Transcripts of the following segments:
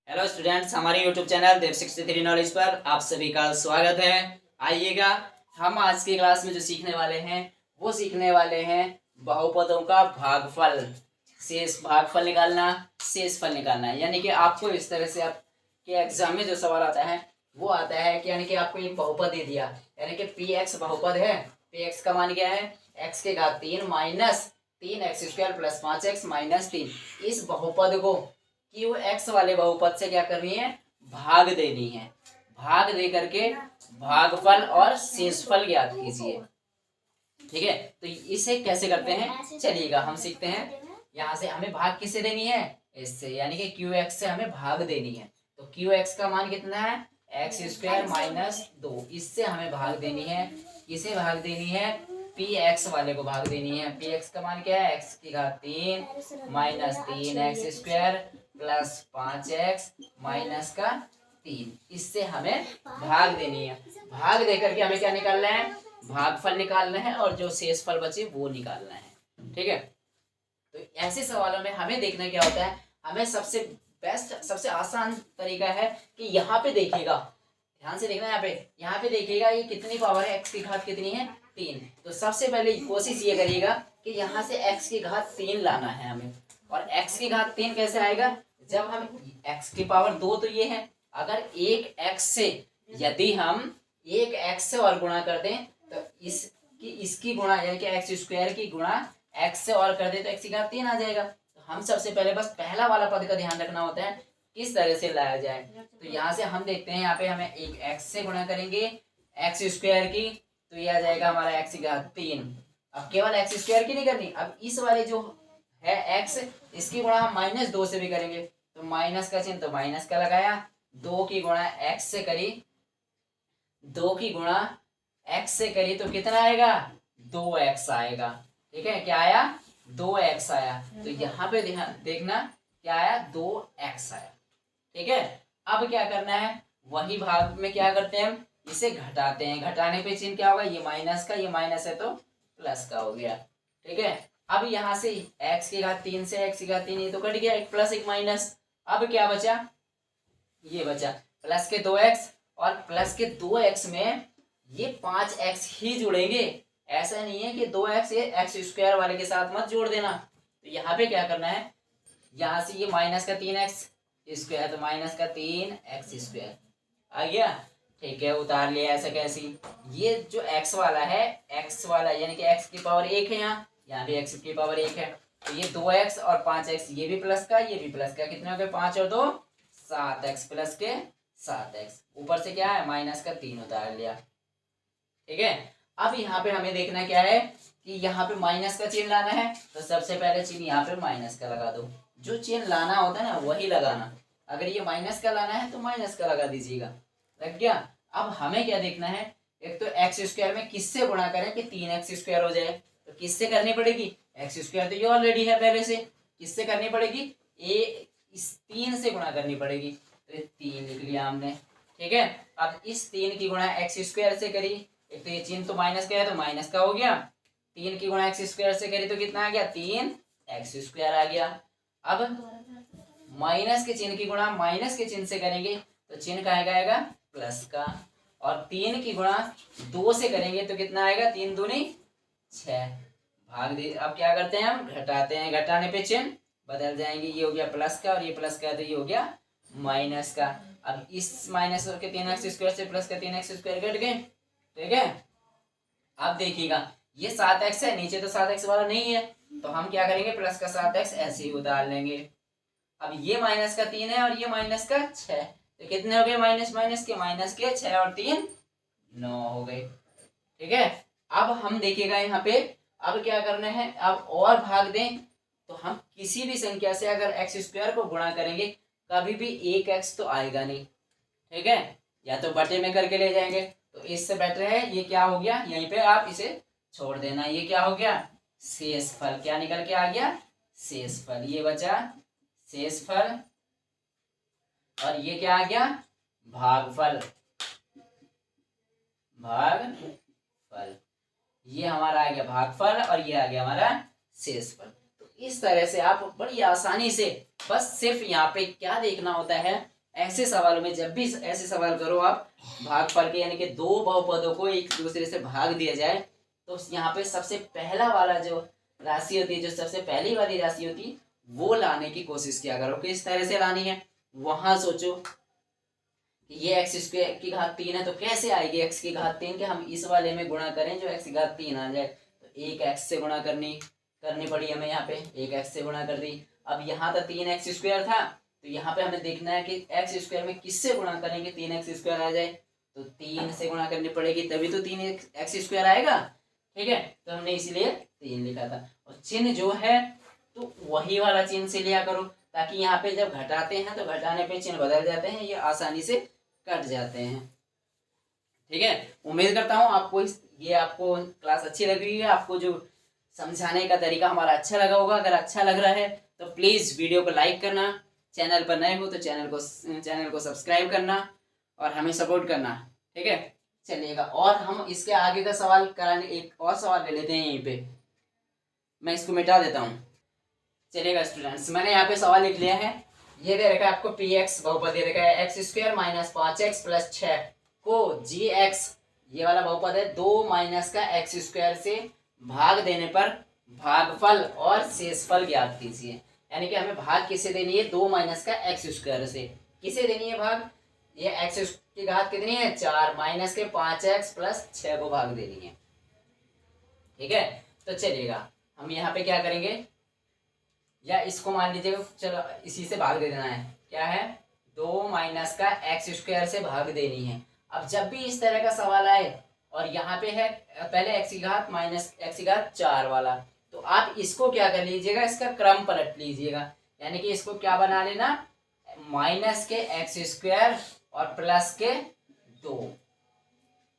Hello students, हमारे YouTube channel देव 63 knowledge पर आप सभी का स्वागत है। आइएगा, हम आज की क्लास में जो सीखने वाले हैं वो सीखने वाले हैं बहुपदों का भागफल, शेष भागफल निकालना, शेष फल निकालना है। यानी कि आपको इस तरह से आपके एग्जाम में जो सवाल आता है वो आता है कि यानी कि आपको एक बहुपद दे दिया, यानी कि पी एक्स बहुपद है। पी एक्स का मान क्या है? एक्स के घात 3 minus 3x² plus 5x minus 3। इस बहुपद को क्यू एक्स वाले बहुपद से क्या करनी है? भाग देनी है। भाग दे करके भागफल और शेषफल ज्ञात कीजिए। ठीक है, तो इसे कैसे करते हैं चलिएगा हम सीखते हैं। यहाँ से हमें भाग किससे देनी है? इससे, यानी कि क्यू एक्स से हमें भाग देनी है। तो क्यू एक्स का मान कितना है? x² minus 2। इससे हमें भाग देनी है। किसे भाग देनी है? पी एक्स वाले को भाग देनी है। पी एक्स का मान क्या है? x की घात 3 minus 3x² plus 5x minus का 3। इससे हमें भाग देनी है। भाग देकर के हमें क्या निकालना है? भागफल निकालना है और जो शेष फल बचे वो निकालना है। ठीक है, तो ऐसे सवालों में हमें देखना क्या होता है, हमें सबसे बेस्ट सबसे आसान तरीका है कि यहाँ पे देखिएगा, ध्यान से देखना। यहाँ पे देखिएगा ये कितनी पावर है? x की घात कितनी है? 3। तो सबसे पहले कोशिश ये करिएगा कि यहाँ से x की घात 3 लाना है हमें। और x की घात 3 कैसे आएगा? जब हम x की पावर 2 तो ये है, अगर एक x से यदि हम एक x से और गुणा कर दें तो इसकी गुणा यानी कि x² की गुणा x से और कर दे तो x की घात 3 आ जाएगा। तो हम सबसे पहले बस पहला वाला पद का ध्यान रखना होता है किस तरह से लाया जाए। तो यहाँ से हम देखते हैं, यहाँ पे हमें एक x से गुणा करेंगे x² की, तो ये आ जाएगा हमारा x की घात 3। अब केवल x² की नहीं करनी, अब इस वाले जो है x, इसकी गुणा हम -2 से भी करेंगे। तो माइनस का चिन्ह तो माइनस का लगाया, 2 की गुणा x से करी, 2 की गुणा x से करी तो कितना आएगा? 2x आएगा। ठीक है, क्या आया? 2x आया। तो यहाँ पे देखना क्या आया? 2x आया। ठीक है, अब क्या करना है? वही भाग में क्या करते हैं हम? इसे घटाते हैं। घटाने पे चिन्ह क्या होगा? ये माइनस का, ये माइनस है तो प्लस का हो गया। ठीक है, अब यहाँ से x की घात 3 से x की घात 3 ये तो कट गया, एक प्लस एक माइनस। अब क्या बचा? ये बचा प्लस के 2x, और प्लस के 2x में ये 5x ही जुड़ेंगे। ऐसा नहीं है कि 2x ये x² वाले के साथ मत जोड़ देना। तो यहाँ पे क्या करना है? यहाँ से ये माइनस का 3x² तो माइनस का 3x² आ गया। ठीक है, उतार लिया। ऐसा कैसी? ये जो x वाला है, x वाला यानी कि x की पावर 1 है, यहाँ भी x की पावर 1 है। तो ये 2x और 5x, ये भी प्लस का ये भी प्लस का, कितने हो गए? 5 और 2 7x प्लस के 7x। ऊपर से क्या है? माइनस का 3 उतार लिया। ठीक है, अब यहाँ पे हमें देखना क्या है कि यहाँ पे माइनस का चिन्ह लाना है। तो सबसे पहले चिन्ह यहाँ पे माइनस का लगा दो। जो चिन्ह लाना होता है ना वही लगाना। अगर ये माइनस का लाना है तो माइनस का लगा दीजिएगा। लग गया। अब हमें क्या देखना है? एक तो x² में किससे गुणा करें कि 3x² हो जाए? तो किससे करनी पड़ेगी? x² तो ये ऑलरेडी है पहले से, किससे करनी पड़ेगी? इस 3 से गुणा करनी पड़ेगी। तो 3 लिख लिया हमने। ठीक है, अब इस 3 की गुणा x² से करी, एक तो ये चिन्ह तो माइनस का है तो माइनस का हो गया। 3 की गुणा x² से करी तो कितना आ गया? 3x² आ गया। अब माइनस के चिन्ह की गुणा माइनस के चिन्ह से करेंगे तो चिन्ह का आएगा प्लस का, और 3 की गुणा 2 से करेंगे तो कितना आएगा? 3 दूनी 6 भाग दे। अब क्या करते हैं? हम घटाते हैं। घटाने पे चिन्ह बदल जाएंगे। ये हो गया प्लस का और ये प्लस का, तो ये हो गया माइनस का। अब इस माइनस के 3x² से प्लस का 3x² घट गए। ठीक है, अब देखिएगा ये 7x है, नीचे तो 7x वाला नहीं है, तो हम क्या करेंगे? प्लस का 7x ऐसे ही उतार लेंगे। अब ये माइनस का 3 है और ये माइनस का 6, तो कितने हो गए? माइनस माइनस के 6 और 3 9 हो गए। ठीक है, अब हम देखिएगा यहाँ पे अब क्या करना है? अब और भाग दें तो हम किसी भी संख्या से अगर x² को गुणा करेंगे कभी भी 1x तो आएगा नहीं। ठीक है, या तो बटे में करके ले जाएंगे, तो इससे बेटर है ये क्या हो गया? यहीं पे आप इसे छोड़ देना। ये क्या हो गया? शेषफल। क्या निकल के आ गया? शेषफल। ये बचा शेषफल, और ये क्या आ गया? भागफल। भागफल, ये हमारा आ गया भागफल और ये आ गया हमारा शेषफल। तो इस तरह से आप बड़ी आसानी से, बस सिर्फ यहाँ पे क्या देखना होता है ऐसे सवालों में जब भी ऐसे सवाल करो आप भागफल के, यानी कि दो बहुपदों को एक दूसरे से भाग दिया जाए, तो यहाँ पे सबसे पहला वाला जो राशि होती है, जो सबसे पहली वाली राशि होती है, वो लाने की कोशिश किया करो। किस तरह से लानी है वहां सोचो कि ये एक्स स्क्वायर की घात 3 है तो कैसे आएगी एक्स की घात 3 के हम इस वाले में गुणा करें जो एक्स की घात 3 आ जाए। तो एक एक्स से गुणा करनी पड़ी हमें, यहाँ पे एक एक्स से गुणा कर दी। अब यहाँ तो 3x स्क्वायर था, तो यहाँ पे हमें देखना है कि एक्स स्क्वायर में किससे गुणा करेंगे 3x स्क्वायर आ जाए। तो 3 से गुणा करनी पड़ेगी तभी तो 3x स्क्वायर आएगा। ठीक है, तो हमने इसीलिए 3 लिखा था। और चिन्ह जो है तो वही वाला चिन्ह से लिया करो, ताकि यहाँ पे जब घटाते हैं तो घटाने पे चिन्ह बदल जाते हैं, ये आसानी से कट जाते हैं। ठीक है, उम्मीद करता हूँ आपको आपको क्लास अच्छी लग रही है, आपको जो समझाने का तरीका हमारा अच्छा लगा होगा। अगर अच्छा लग रहा है तो प्लीज़ वीडियो को लाइक करना, चैनल पर नए हो तो चैनल को सब्सक्राइब करना और हमें सपोर्ट करना। ठीक है, चलिएगा। और हम इसके आगे का सवाल कराने, एक और सवाल ले लेते हैं यहीं पे, मैं इसको मिटा देता हूँ। चलिएगा स्टूडेंट्स, मैंने यहाँ पे सवाल लिख लिया है। ये दे रखा है आपको px बहुपद दे रखा है x square minus 5x plus 6 को gx, ये वाला बहुपद है, 2 माइनस का एक्स स्क्वायर से भाग देने पर भागफल और शेषफल ज्ञात कीजिए। यानी कि हमें भाग किसे देनी है 2 माइनस का एक्स स्क्वायर से, किसे देनी है भाग, ये एक्स की घात कितनी है 4 माइनस के 5x प्लस 6 को भाग देनी है। ठीक है, तो चलिएगा हम यहाँ पे क्या करेंगे, या इसको मान लीजिए, चलो इसी से भाग दे देना है। क्या है 2 माइनस का एक्स स्क्वायर से भाग देनी है। अब जब भी इस तरह का सवाल आए और यहाँ पे है पहले एक्स की घात माइनस एक्स की घात 4 वाला, तो आप इसको क्या कर लीजिएगा, इसका क्रम पलट लीजिएगा। यानी कि इसको क्या बना लेना, माइनस के एक्स स्क्वायर और प्लस के 2,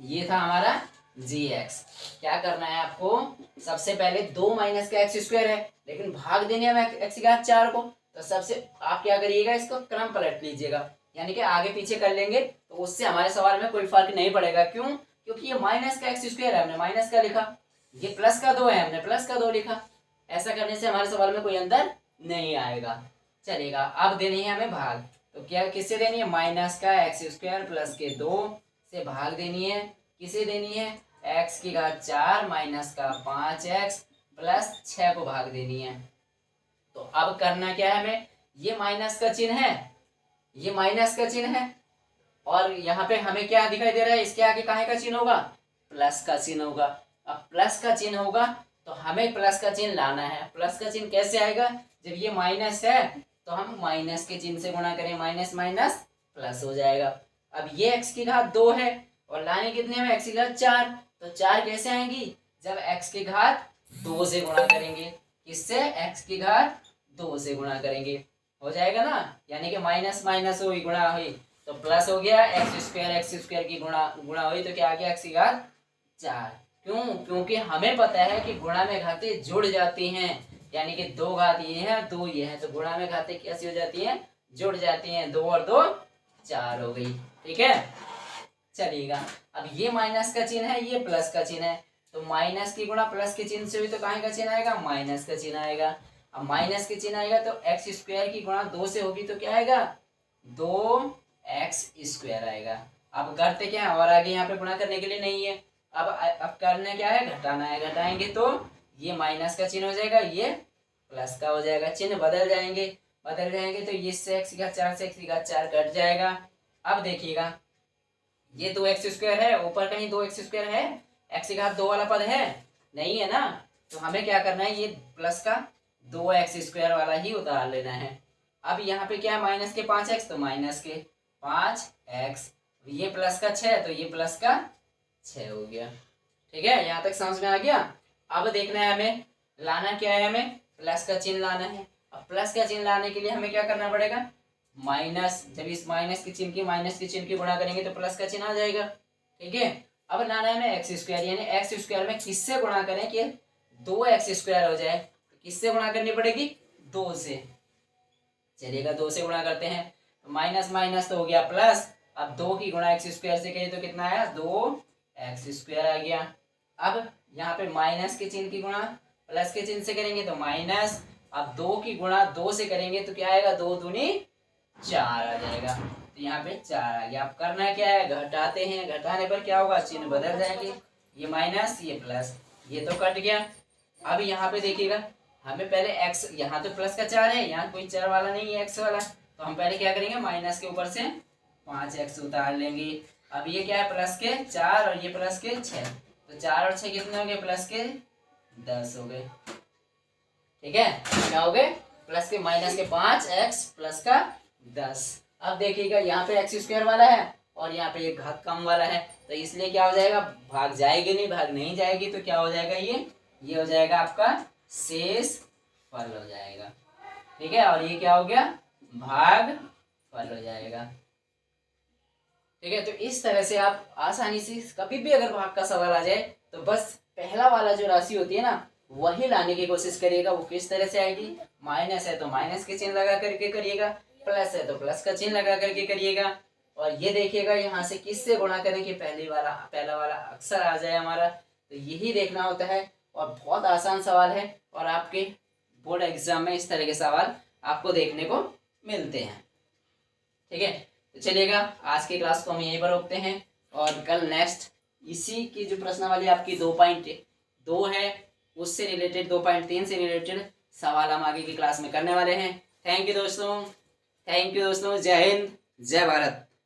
ये था हमारा gx। क्या करना है आपको, सबसे पहले 2 माइनस का एक्स स्क्वायर है लेकिन भाग देने हमें एक्स की घात 4 को, तो सबसे आप क्या करिएगा, इसको क्रम पलट लीजिएगा, यानी कि आगे पीछे कर लेंगे तो उससे हमारे सवाल में कोई फर्क नहीं पड़ेगा। क्यों, क्योंकि ये माइनस का एक्स स्क्वायर है, हमने माइनस का लिखा, ये प्लस का 2 है, हमने प्लस का 2 लिखा। ऐसा करने से हमारे सवाल में कोई अंतर नहीं आएगा। चलेगा, अब देनी है हमें भाग, तो क्या किससे देनी है, माइनस का एक्स स्क्वायर प्लस के 2 से भाग देनी है, किसे देनी है, एक्स की घात 4 माइनस का 5x प्लस 6 को भाग देनी है। तो अब करना क्या है हमें, ये माइनस का चिन्ह है, ये माइनस का चिन्ह है, और यहाँ पे हमें क्या दिखाई दे रहा है, इसके आगे काहे का चिन्ह होगा, प्लस का चिन्ह होगा। अब प्लस का चिन्ह होगा तो हमें प्लस का चिन्ह लाना है। प्लस का चिन्ह कैसे आएगा, जब ये माइनस है तो हम माइनस के चिन्ह से गुणा करें, माइनस माइनस प्लस हो जाएगा। अब ये एक्स की घात 2 है और लाने कितने में, एक्स की घात 4, तो 4 कैसे आएंगी, जब एक्स की घात 2 से गुणा करेंगे, किससे, एक्स की घात 2 से गुणा करेंगे, हो जाएगा ना। यानी कि माइनस माइनस हुई गुणा हुई तो प्लस हो गया, एक्स स्क्वायर की गुणा हुई तो क्या आ गया, एक्स की घात 4। क्यों, क्योंकि हमें पता है कि गुणा में घातें जुड़ जाती हैं, यानी कि 2 घात ये है 2 ये है, तो गुणा में घातें कैसी हो जाती हैं, जुड़ जाती हैं, 2 और 2 4 हो गई। ठीक है, चलिएगा। अब ये माइनस का चिन्ह है, ये प्लस का चिन्ह है, तो माइनस की गुणा प्लस के चिन्ह से हुई तो कहाँ का चिन्ह आएगा, माइनस का चिन्ह आएगा। अब माइनस के चिन्ह आएगा तो एक्स स्क्वायर की गुणा 2 से होगी तो क्या आएगा, 2x स्क्वायर आएगा। अब करते क्या है, और आगे यहाँ पे गुणा करने के लिए नहीं है, अब करना क्या है, घटाना है, घटाएंगे तो ये माइनस का चिन्ह हो जाएगा, ये प्लस का हो जाएगा, चिन्ह बदल जाएंगे तो ये से एक्स की घात 4 से एक्स की घात 4 कट जाएगा। अब देखिएगा ये 2x स्क्वायर है, ऊपर कहीं 2x स्क्वायर है, एक्स की घात 2 वाला पद है नहीं है ना, तो हमें क्या करना है, ये प्लस का 2x स्क्वायर वाला ही उतार लेना है। अब यहाँ पे क्या है, माइनस के 5x तो माइनस के 5x, ये प्लस का 6 तो ये प्लस का 6 हो गया। ठीक है, यहाँ तक समझ में आ गया। अब देखना है हमें, लाना क्या है, हमें प्लस का चिन्ह लाना है। अब प्लस का चिन्ह लाने के लिए हमें क्या करना पड़ेगा, माइनस, जब इस माइनस के चिन्ह की गुणा करेंगे तो प्लस का चिन्ह आ जाएगा। ठीक है, अब लाना है हमें एक्स स्क्वायर, यानी एक्स स्क्वायर में किससे गुणा करें कि 2x स्क्वायर हो जाए, तो किससे गुणा करनी पड़ेगी, 2 से। चलिएगा 2 से गुणा करते हैं, माइनस माइनस तो हो गया प्लस, अब 2 की गुणा एक्स स्क्वायर से करिए तो कितना आया, 2x स्क्वायर आ गया। अब यहाँ पे माइनस के चिन्ह की गुणा प्लस के चिन्ह से करेंगे तो माइनस, अब 2 की गुणा 2 से करेंगे तो क्या आएगा, 2 दूनी 4 आ जाएगा। तो यहाँ पे 4 आ गया। अब करना क्या है, घटाते हैं, घटाने पर क्या होगा, चिन्ह बदल जाएंगे, ये माइनस ये प्लस, ये तो कट गया। अब यहाँ पे देखिएगा, हमें पहले x, यहाँ तो प्लस का 4 है, यहाँ कोई 4 वाला नहीं है x वाला, तो हम पहले क्या करेंगे, माइनस के ऊपर से 5x उतार लेंगे। अब ये क्या है, प्लस के 4 और ये प्लस के 6, तो 4 और 6 कितने हो गए, प्लस के 10 हो गए। ठीक है, क्या हो गए, प्लस के माइनस के 5x प्लस का 10। अब देखिएगा यहाँ पे एक्स स्क्वायर वाला है और यहाँ पे ये घात कम वाला है, तो इसलिए क्या हो जाएगा, भाग जाएगी नहीं, भाग नहीं जाएगी, तो क्या हो जाएगा, ये हो जाएगा आपका शेष फल हो जाएगा। ठीक है, और ये क्या हो गया, भाग फल हो जाएगा। ठीक है, तो इस तरह से आप आसानी से कभी भी अगर भाग का सवाल आ जाए तो बस पहला वाला जो राशि होती है ना वही लाने की कोशिश करिएगा। वो किस तरह से आएगी, माइनस है तो माइनस के चिन्ह लगा करके करिएगा, प्लस है तो प्लस का चिन्ह लगा करके करिएगा। और ये देखिएगा यहाँ से किससे गुणा करें कि पहला वाला अक्षर आ जाए हमारा, तो यही देखना होता है। और बहुत आसान सवाल है और आपके बोर्ड एग्जाम में इस तरह के सवाल आपको देखने को मिलते हैं। ठीक है, तो चलिएगा आज की क्लास को हम यहीं पर रोकते हैं और कल नेक्स्ट इसी की जो प्रश्नावली आपकी 2.2 है उससे रिलेटेड 2.3 से रिलेटेड सवाल हम आगे की क्लास में करने वाले हैं। थैंक यू दोस्तों, जय हिंद, जय भारत।